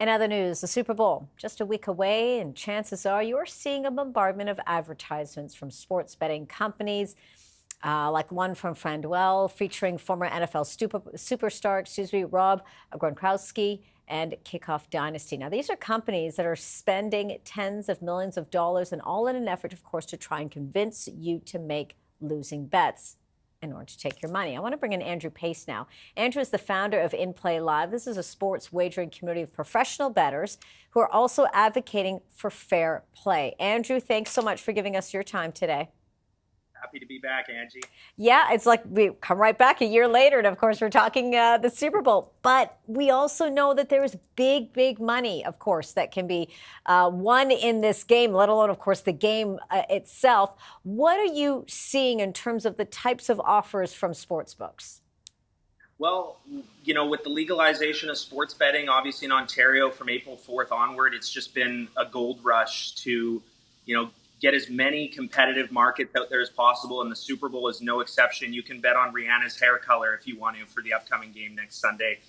In other news, the Super Bowl just a week away, and chances are you're seeing a bombardment of advertisements from sports betting companies, like one from Franduel featuring former NFL superstar, Rob Gronkowski and Kickoff Dynasty. Now, these are companies that are spending tens of millions of dollars, and all in an effort, of course, to try and convince you to make losing bets in order to take your money. I want to bring in Andrew Pace now. Andrew is the founder of inplayLIVE. This is a sports wagering community of professional bettors who are also advocating for fair play. Andrew, thanks so much for giving us your time today. Happy to be back, Angie. Yeah, it's like we come right back a year later, and of course we're talking the Super Bowl. But we also know that there is big, big money, of course, that can be won in this game, let alone, of course, the game itself. What are you seeing in terms of the types of offers from sportsbooks? Well, you know, with the legalization of sports betting, obviously in Ontario from April 4th onward, it's just been a gold rush to, get as many competitive markets out there as possible, and the Super Bowl is no exception. You can bet on Rihanna's hair color if you want to for the upcoming game next Sunday.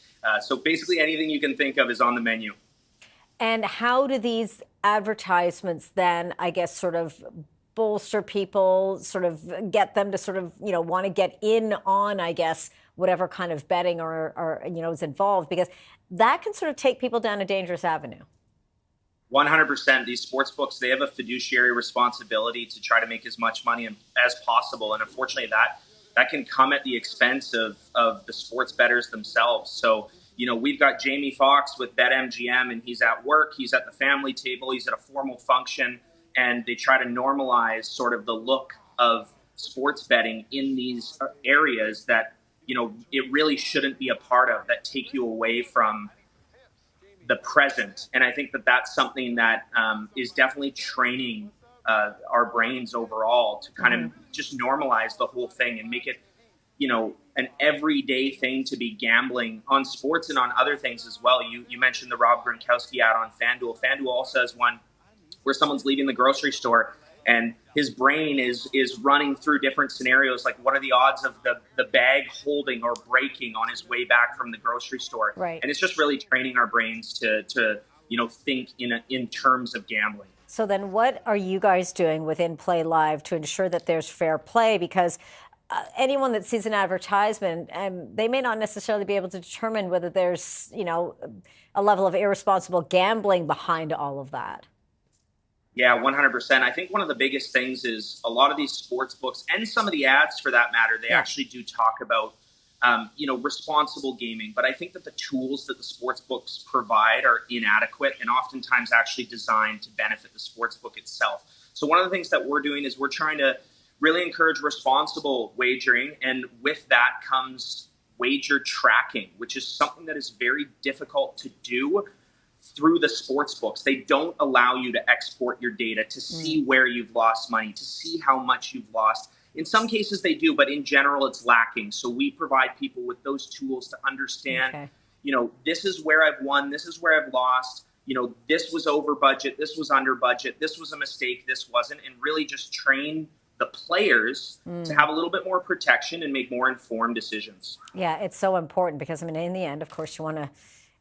So basically anything you can think of is on the menu. And how do these advertisements then, I guess, sort of bolster people, sort of get them to sort of, want to get in on, I guess, whatever kind of betting or is involved? Because that can sort of take people down a dangerous avenue. 100%. These sports books, they have a fiduciary responsibility to try to make as much money as possible. And unfortunately, that can come at the expense of the sports bettors themselves. So, we've got Jamie Foxx with BetMGM, and he's at work, he's at the family table, he's at a formal function, and they try to normalize sort of the look of sports betting in these areas that, it really shouldn't be a part of, that take you away from the present. And I think that that's something that is definitely training our brains overall to kind of just normalize the whole thing and make it, an everyday thing to be gambling on sports and on other things as well. You mentioned the Rob Gronkowski ad on FanDuel. FanDuel also has one where someone's leaving the grocery store and his brain is running through different scenarios, like what are the odds of the bag holding or breaking on his way back from the grocery store. Right. And it's just really training our brains to think in terms of gambling. So then what are you guys doing with inplayLIVE to ensure that there's fair play? Because anyone that sees an advertisement, they may not necessarily be able to determine whether there's, a level of irresponsible gambling behind all of that. Yeah, 100%. I think one of the biggest things is a lot of these sports books and some of the ads for that matter, they actually do talk about, responsible gaming. But I think that the tools that the sports books provide are inadequate and oftentimes actually designed to benefit the sports book itself. So one of the things that we're doing is we're trying to really encourage responsible wagering. And with that comes wager tracking, which is something that is very difficult to do through the sports books. They don't allow you to export your data to see where you've lost money, to see how much you've lost. In some cases they do, but in general it's lacking. So we provide people with those tools to understand, this is where I've won, this is where I've lost, this was over budget, this was under budget, this was a mistake, this wasn't, and really just train the players to have a little bit more protection and make more informed decisions. Yeah, it's so important because, in the end, of course, you want to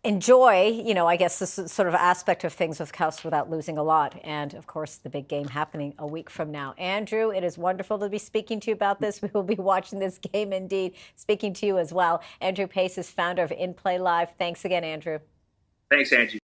enjoy, I guess, this sort of aspect of things with house without losing a lot. And, of course, the big game happening a week from now. Andrew, it is wonderful to be speaking to you about this. We will be watching this game, indeed, speaking to you as well. Andrew Pace is founder of inplayLIVE. Thanks again, Andrew. Thanks, Angie.